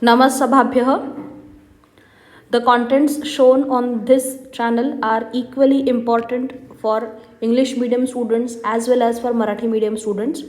Namasabhabhyah. The contents shown on this channel are equally important for English medium students as well as for Marathi medium students.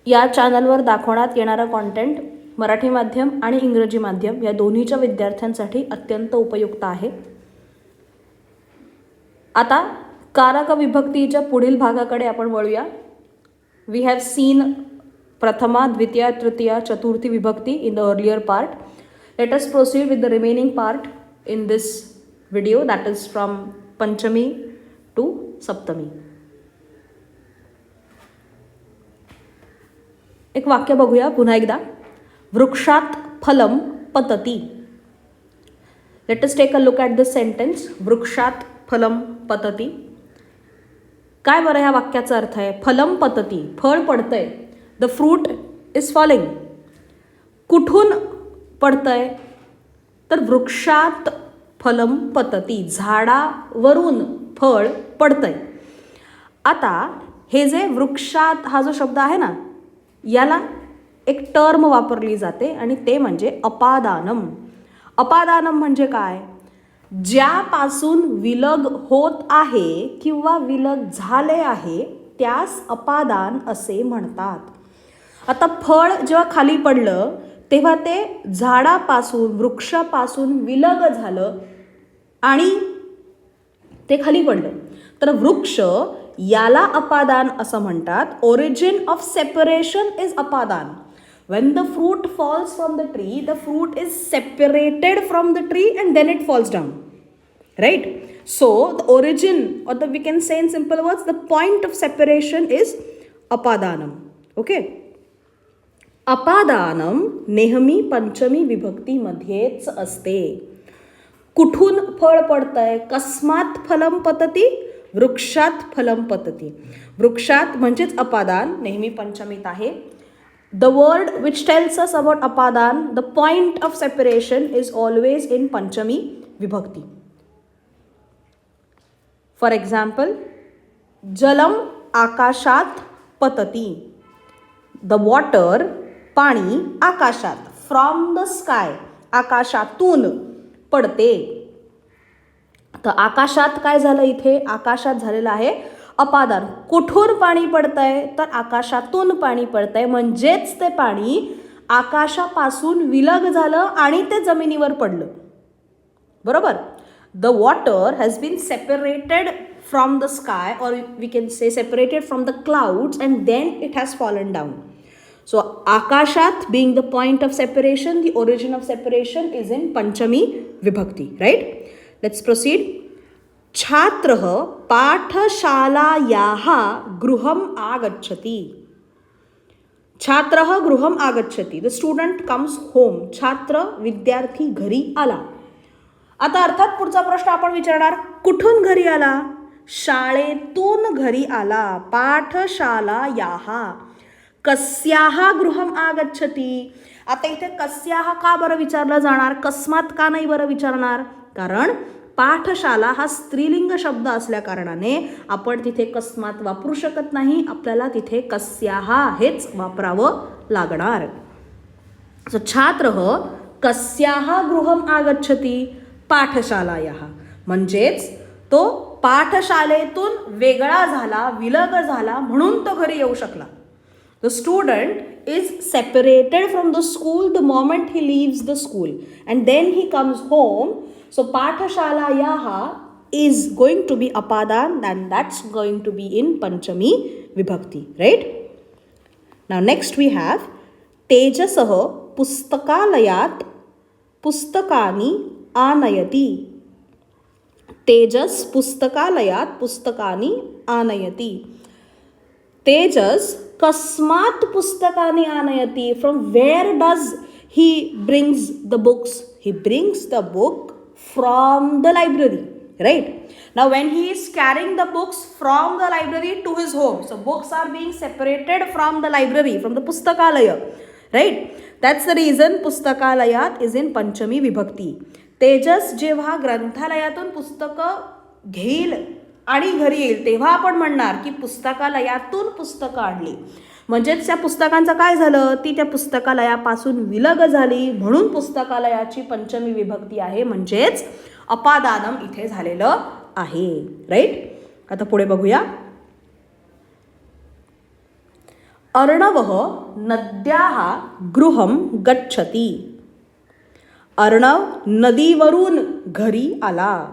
या चॅनलवर दाखवण्यात येणारा content Marathi माध्यम आणि इंग्रजी माध्यम या दोन्हीच्या विद्यार्थ्यांसाठी अत्यंत उपयुक्त आहे. आता कारक विभक्तीच्या पुढील भागाकडे आपण वळूया. वी हॅव सीन प्रथमा, द्वितीया, तृतीया, चतुर्थी विभक्ती in the earlier part. Let us proceed with the remaining part in this video, that is from Panchami to Saptami. एक वाक्य बघूया पुन्हा एकदा. वृक्षात फलम पतती. Let us take a look at this sentence. वृक्षात फलम पतती. काय बरं ह्या वाक्याचा अर्थ आहे? फलम पतती, फळ पडतंय. The fruit is falling. कुठून पडतंय? तर वृक्षात फलम पतती, झाडावरून फळ पडतंय. आता हे जे वृक्षात हा जो शब्द आहे ना, याला एक टर्म वापरली जाते आणि ते म्हणजे अपादानम. अपादानम म्हणजे काय? ज्यापासून विलग होत आहे किंवा विलग झाले आहे त्यास अपादान असे म्हणतात. आता फळ जेव्हा खाली पडलं तेव्हा ते झाडापासून, वृक्षापासून विलग झालं आणि ते खाली पडलं. तर वृक्ष याला अपादान असं म्हणतात. ओरिजिन ऑफ सेपरेशन इज अपादान. When the fruit falls from the tree, the fruit is separated from the tree and then it falls down. Right? So, the origin, or we can say in simple words, the point of separation is apadanam. Okay? अपादानम नेहमी पंचमी विभक्तीमध्येच असते. कुठून फळ पडतंय? कस्मात फलम पतती? वृक्षात फलम पतती. वृक्षात म्हणजेच अपादान नेहमी पंचमीत आहे. The word which tells us about apadan, the point of separation is always in Panchami Vibhakti. For example, Jalam akashat patati. The water, पाणी आकाशात, from the sky, आकाशातून पडते. तर आकाशात काय झालं? इथे आकाशात झालेलं आहे अपादान. कुठून पाणी पडतंय? तर आकाशातून पाणी पडतंय. म्हणजेच ते पाणी आकाशापासून विलग झालं आणि ते जमिनीवर पडलं. बरोबर? The water has been separated from the sky, और we can say separated from the clouds and then it has fallen down. So आकाशात being the point of separation, the origin of separation is in Panchami Vibhakti. Right? Let's proceed. छात्रः पाठशालायाः गृहम् आगच्छति. छात्रः गृहम् आगच्छति. The student comes home. छात्र विद्यार्थी घरी आला. आता अर्थात पुढचा प्रश्न आपण विचारणार, कुठून घरी आला? शाळेतून घरी आला. पाठशालायाः. कस्याः गृहम् आगच्छति. आता इथे कस्याः का बरं विचारलं जाणार? कस्मात का नाही बरं विचारणार? कारण पाठशाला हा स्त्रीलिंग शब्द असल्या कारणाने आपण तिथे कस्मात वापरू शकत नाही. आपल्याला तिथे कस्याः हेच वापरावं लागणार. सो छात्रः कस्याः गृहम् आगच्छति? पाठशालायाः. म्हणजेच तो पाठशालेतून वेगळा झाला, विलग झाला, म्हणून तो घरी येऊ शकला. The student is separated from the school the moment he leaves the school and then he comes home. So pathashalayaha is going to be apadan and that's going to be in Panchami Vibhakti. Right? Now next we have Tejasah pustakalayat pustakani anayati. Tejas pustakalayat pustakani anayati. Tejas kasmat pustakani anayati. From where does he brings the books? He brings the book from the library. Right? Now when he is carrying the books from the library to his home, so books are being separated from the library, from the pustakalaya. Right? That's the reason pustakalayat is in Panchami Vibhakti. Tejas जेव्हा ग्रंथालयातून पुस्तकं घेईल आणि घरी येईल तेव्हा आपण म्हणणार की पुस्तकालयातून पुस्तकं आणली. म्हणजेच त्या पुस्तकांचं काय झालं, ती त्या पुस्तकालयापासून विलग झाली, म्हणून पुस्तकालयाची पंचमी विभक्ती आहे, म्हणजेच अपादानम इथे झालेलं आहे. राईट. आता पुढे बघूया. अर्णवः नद्याः गृहं गच्छति. अर्णव नदीवरून घरी आला.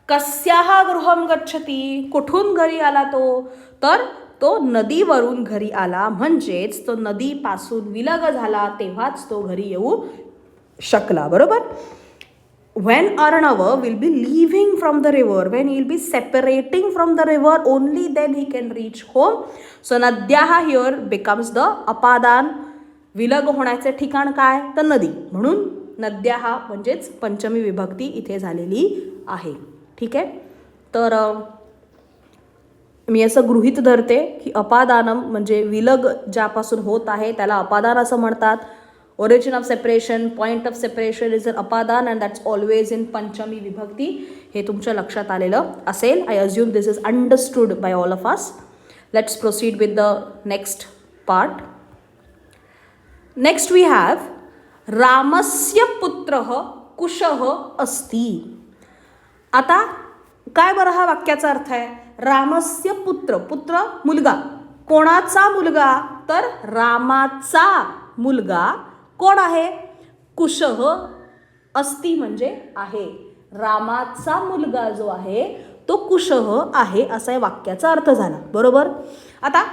कस्याः गृहं गच्छति, कुठून घरी आला तो, तर तो नदीवरून घरी आला, म्हणजेच तो नदीपासून विलग झाला, तेव्हाच तो घरी येऊ शकला. बरोबर. When Arnava will be leaving from the river, when he will be separating from the river, only then he can reach home. So Nadyaha here becomes the अपादान. विलग होण्याचे ठिकाण काय, तर नदी, म्हणून नद्याहा म्हणजेच पंचमी विभक्ती इथे झालेली आहे. ठीक आहे. तर मी असं गृहीत धरते की अपादानम म्हणजे विलग ज्यापासून होत आहे त्याला अपादान असं म्हणतात. Origin of separation, point of separation is an apadan and that's always in Panchami विभक्ती. हे तुमच्या लक्षात आलेलं असेल. I assume this is understood by all of us. Let's proceed with the next part. Next we have रामस्य पुत्रः कुशः अस्ति. आता काय बरं हा वाक्याचा अर्थ आहे. रामस्य पुत्र, पुत्र मुलगा, कोणाचा मुलगा, तर रामाचा मुलगा कोण आहे, कुशः अस्ति म्हणजे आहे. रामाचा मुलगा जो आहे तो कुशः आहे असा या वाक्याचा अर्थ झाला. बरोबर. आता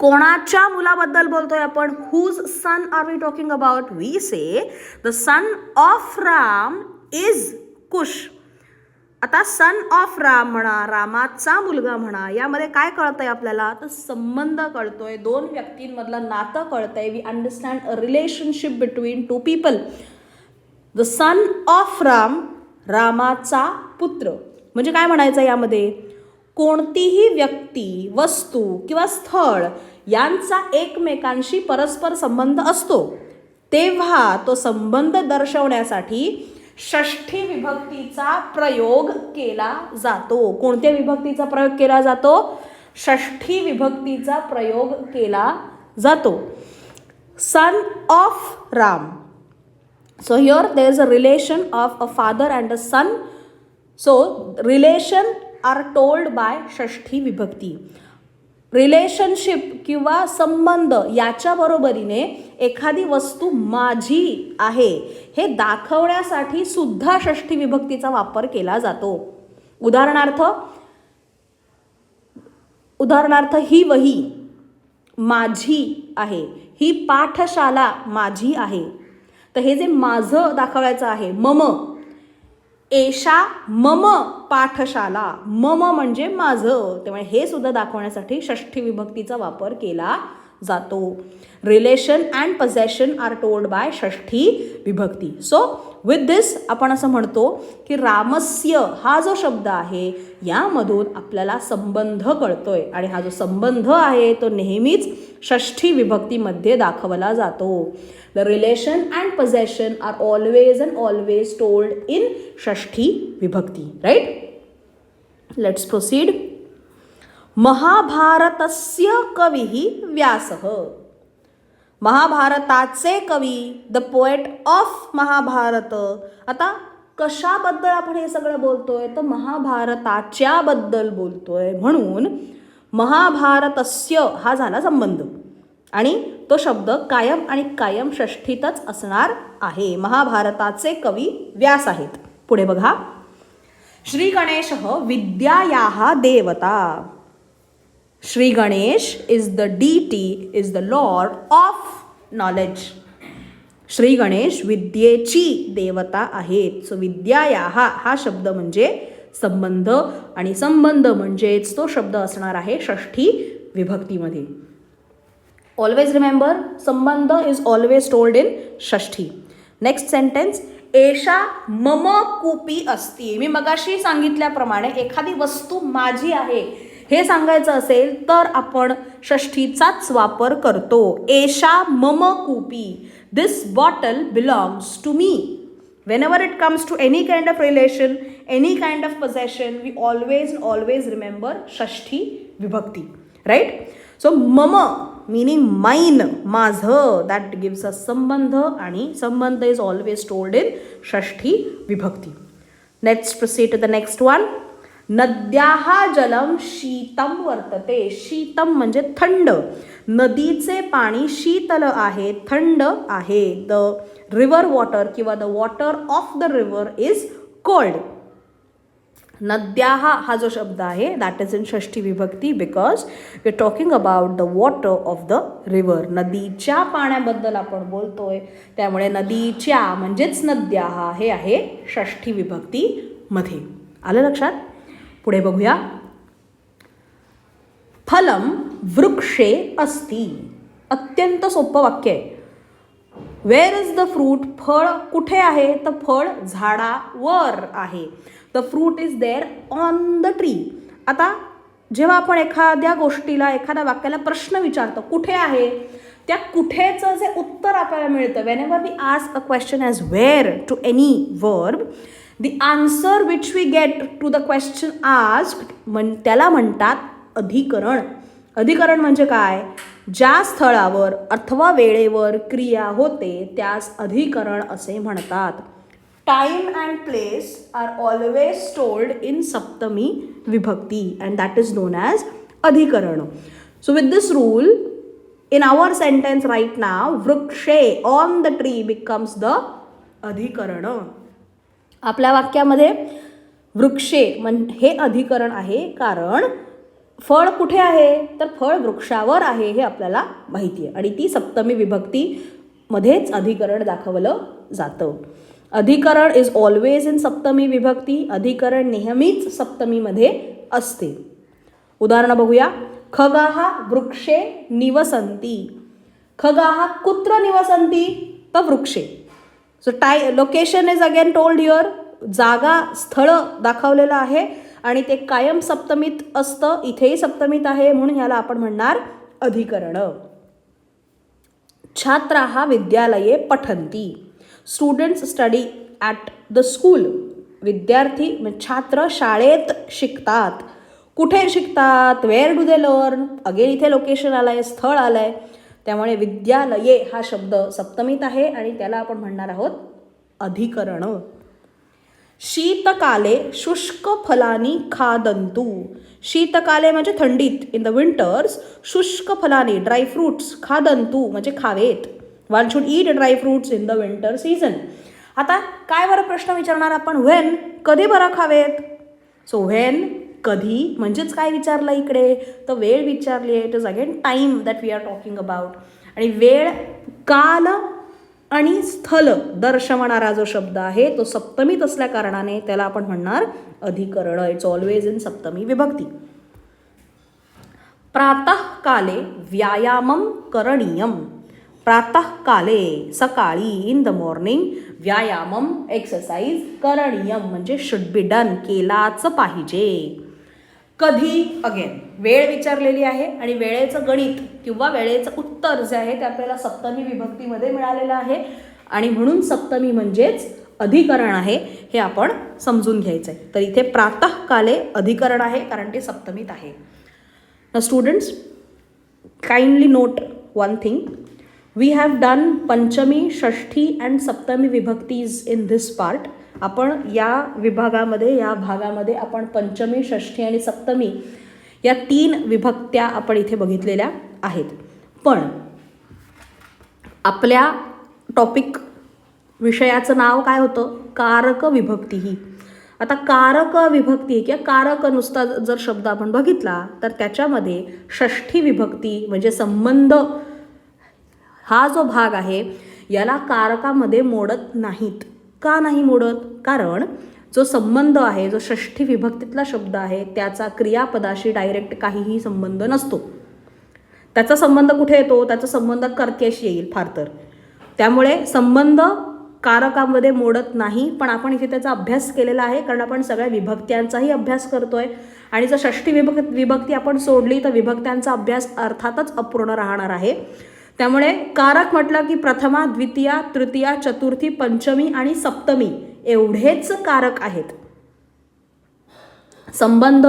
कोणाच्या मुलाबद्दल बोलतोय आपण, whose son are we talking about. We say the son of Ram is Kush. आता सन ऑफ राम म्हणा, रामाचा मुलगा म्हणा, यामध्ये काय कळतंय आपल्याला, तर संबंध कळतोय, दोन व्यक्तींमधलं नातं कळतंय. We understand a relationship between two people. The son of Ram, रामाचा पुत्र, म्हणजे काय म्हणायचं यामध्ये, कोणतीही व्यक्ती, वस्तू किंवा स्थळ यांचा एकमेकांशी परस्पर संबंध असतो, तेव्हा तो संबंध दर्शवण्यासाठी षष्ठी विभक्तीचा प्रयोग केला जातो. कोणत्या विभक्तीचा प्रयोग केला जातो, षष्ठी विभक्तीचा प्रयोग केला जातो. Son of Ram. So here there is a relation of a father and a son. So relation are told by षष्ठी विभक्ती. रिलेशनशिप किंवा संबंध याच्या बरोबरीने एखादी वस्तू माझी आहे हे दाखवण्यासाठी सुद्धा षष्ठी विभक्तीचा वापर केला जातो. उदाहरणार्थ ही वही माझी आहे, ही पाठशाला माझी आहे. तर हे जे माझं दाखवायचं आहे, मम, एषा मम पाठशाला, मम म्हणजे माझं, त्यामुळे हे सुद्धा दाखवण्यासाठी षष्ठी विभक्तीचा वापर केला जातो. Relation and possession are told by षष्ठी विभक्ती. सो विथ दिस आपण असं म्हणतो की रामस्य हा जो शब्द आहे यामधून आपल्याला संबंध कळतोय, आणि हा जो संबंध आहे तो नेहमीच षष्ठी विभक्तीमध्ये दाखवला जातो. The relation and possession are always and always told in षष्ठी विभक्ती. Right? Let's proceed. महाभारतस्य कविः व्यासः. महाभारताचे कवी, द पोएट ऑफ महाभारत. आता कशाबद्दल आपण हे सगळं बोलतोय, तर महाभारताच्या बद्दल बोलतोय, म्हणून महाभारतस्य हा झाला संबंध, आणि तो शब्द कायम आणि कायम षष्ठीतच असणार आहे. महाभारताचे कवी व्यास आहेत. पुढे बघा. श्री गणेशः विद्यायाः देवता. Shri Ganesh is the deity, is the lord of knowledge. Shri Ganesh विद्येची देवता आहेत. सो विद्यायाः हा शब्द म्हणजे संबंध, आणि संबंध म्हणजेच तो शब्द असणार आहे षष्ठी विभक्तीमध्ये. Always remember, संबंध is always told in Shashthi. Next sentence, एषा मम कूपी अस्ति. मी मगाशी सांगितल्याप्रमाणे एखादी वस्तू माझी आहे हे सांगायचं असेल तर आपण षष्ठीचाच वापर करतो. एषा मम कूपी. This bottle belongs to me. Whenever it comes to any kind of relation, any kind of possession, we always remember षष्ठी विभक्ती. राईट. सो मम मीनिंग माइन, माझं, दॅट गिव्स अ संबंध, आणि संबंध इज ऑलवेज टोल्ड इन षष्ठी विभक्ती. Let's proceed to the next one. नद्याः जलम शीतम वर्तते. शीतम म्हणजे थंड. नदीचे पाणी शीतल आहे, थंड आहे. द रिव्हर वॉटर किंवा the water of the river is cold. नद्याः हा जो शब्द आहे दॅट इज इन षष्ठी विभक्ती because we are talking about the water of the river. नदीच्या पाण्याबद्दल आपण बोलतोय, त्यामुळे नदीच्या म्हणजेच नद्याः हे आहे षष्ठी विभक्तीमध्ये. आलं लक्षात? पुढे बघूया. फलम वृक्षे अस्ति. अत्यंत सोपं वाक्य आहे. Where is the fruit. फळ कुठे आहे? तर फळ झाडावर आहे. The fruit is there on the tree. आता जेव्हा आपण एखाद्या गोष्टीला, एखाद्या वाक्याला प्रश्न विचारतो, कुठे आहे, त्या कुठेचं जे उत्तर आपल्याला मिळतं, whenever we ask a question as where to any verb, the answer which we get to the question asked त्याला म्हणतात अधिकरण. अधिकरण म्हणजे काय? ज्या स्थळावर अथवा वेळेवर क्रिया होते त्यास अधिकरण असे म्हणतात. Time and place are always told in सप्तमी विभक्ती and that is known as अधिकरण. So with this rule in our sentence right now, वृक्षे on the tree becomes the अधिकरण. आपल्या वाक्यामध्ये वृक्षे हे अधिकरण आहे, कारण फळ कुठे आहे? तर फळ वृक्षावर आहे हे आपल्याला माहिती आहे, आणि ती सप्तमी विभक्तीमध्येच अधिकरण दाखवलं जातं. अधिकरण इज ऑलवेज इन सप्तमी विभक्ती. अधिकरण नेहमीच सप्तमीमध्ये असते. उदाहरण बघूया. खगाः वृक्षे निवसन्ति. खगाः कुत्र निवसन्ति? तर वृक्षे. So location is again told here. जागा, स्थळ दाखवलेलं आहे आणि ते कायम सप्तमीत असतं. इथेही सप्तमीत आहे, म्हणून ह्याला आपण म्हणणार अधिकरण. छात्राः विद्यालये पठन्ति. Students study at the school. विद्यार्थी छात्र शाळेत शिकतात. कुठे शिकतात? Where do they learn. Again इथे लोकेशन आलं आहे, स्थळ आलं आहे, त्यामुळे विद्यालये हा शब्द सप्तमीत आहे आणि त्याला आपण म्हणणार आहोत अधिकरण. शीतकाले शुष्क फलानी खादंतु. शीतकाले म्हणजे थंडीत, इन द विंटर्स. शुष्क फलानी ड्रायफ्रूट्स, खादंतु म्हणजे खावेत. One should eat dry fruits in the winter season. आता काय बरं प्रश्न विचारणार आपण? व्हेन, कधी बरं खावेत? सो व्हेन, कधी म्हणजेच काय विचारलं इकडे? तर वेळ विचारली आहे. It is again time that we are talking about. आणि वेळ, काल आणि स्थल दर्शवणारा जो शब्द आहे तो सप्तमीत असल्या कारणाने त्याला आपण म्हणणार अधिकरण. इट्स ऑलवेज इन सप्तमी विभक्ती. प्रातःकाले व्यायामं करणीयम. प्रातःकाले, सकाळी, इन द मॉर्निंग, व्यायामम एक्सरसाइज, करणीयम म्हणजे शुड बी डन, केलाच पाहिजे. कधी, अगेन वेळ विचारलेली आहे आणि वेळेचं गणित किंवा वेळेचं उत्तर जे आहे ते आपल्याला सप्तमी विभक्तीमध्ये मिळालेलं आहे आणि म्हणून सप्तमी म्हणजेच अधिकरण आहे हे आपण समजून घ्यायचं आहे. तर इथे प्रातःकाले अधिकरण आहे कारण ते सप्तमीत आहे. ना students, kindly note one thing. We have done पंचमी, षष्ठी अँड सप्तमी विभक्तीज इन धिस पार्ट. आपण या विभागामध्ये, या भागामध्ये आपण पंचमी, षष्ठी आणि सप्तमी या 3 विभक्त्या आपण इथे बघितलेल्या आहेत. पण आपल्या टॉपिक विषयाचं नाव काय होतं? कारक विभक्ती. ही आता कारक विभक्ती किंवा कारक नुसता जर शब्द आपण बघितला तर त्याच्यामध्ये षष्ठी विभक्ती म्हणजे संबंध हा जो भाग आहे याला कारकामध्ये मोडत नाहीत. का नाही मोडत? कारण जो संबंध आहे, जो षष्ठी विभक्तीतला शब्द आहे त्याचा क्रियापदाशी डायरेक्ट काहीही संबंध नसतो. त्याचा संबंध कुठे येतो? त्याचा संबंध कर्त्याशी येईल फार तर. त्यामुळे संबंध कारकामध्ये मोडत नाही. पण आपण इथे त्याचा अभ्यास केलेला आहे कारण आपण सगळ्या विभक्त्यांचाही अभ्यास करतोय आणि जर षष्ठी विभक्ती आपण सोडली तर विभक्त्यांचा अभ्यास अर्थातच अपूर्ण राहणार आहे. त्यामुळे कारक म्हटलं की प्रथमा, द्वितीया, तृतीया, चतुर्थी, पंचमी आणि सप्तमी एवढेच कारक आहेत. संबंध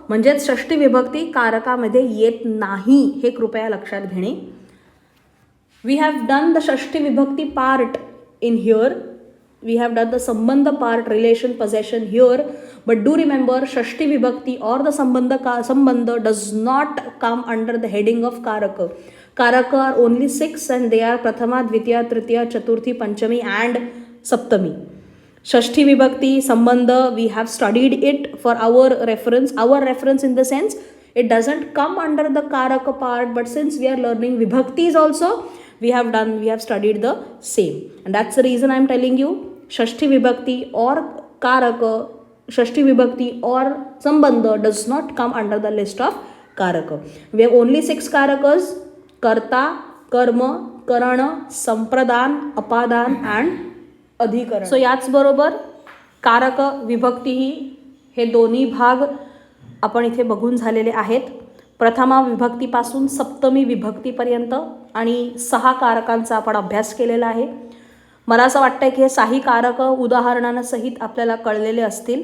म्हणजेच षष्टी विभक्ती कारकामध्ये येत नाही हे कृपया लक्षात घेणे. वी हॅव डन द षष्टी विभक्ती part in here. We have done the sambandha part, relation, possession here, but do remember shashti vibhakti or the sambandha does not come under the heading of karaka. Karaka are only 6 and they are prathama, dvitiya, tritiya, chaturthi, panchami and saptami. Shashti vibhakti, sambandha, we have studied it for our reference in the sense it doesn't come under the karaka part, but since we are learning vibhaktis also, we have studied the same, and that's the reason I am telling you shashti vibhakti or karaka, shashti vibhakti or sambandha does not come under the list of karaka. We have only 6 karakas: karta, karma, karana, sampradhan, apadan and adhikaran. So याच बरोबर कारक विभक्ती हे दोन्ही भाग आपण इथे बघून झालेले आहेत. प्रथमा विभक्तीपासून सप्तमी विभक्तीपर्यंत आणि 6 कारकांचा आपण अभ्यास केलेला आहे. मला असं वाटतं की हे 6 कारक उदाहरणांसहित आपल्याला कळलेले असतील.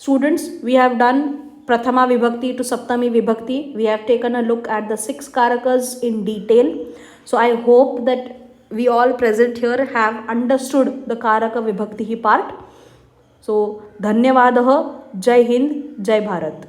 स्टुडंट्स, वी हॅव डन प्रथमा विभक्ती टू सप्तमी विभक्ती. We have taken a look at the 6 कारकस in detail. So I hope that we all present here have understood the कारक विभक्ती ही पार्ट. सो धन्यवाद. जय हिंद, जय भारत.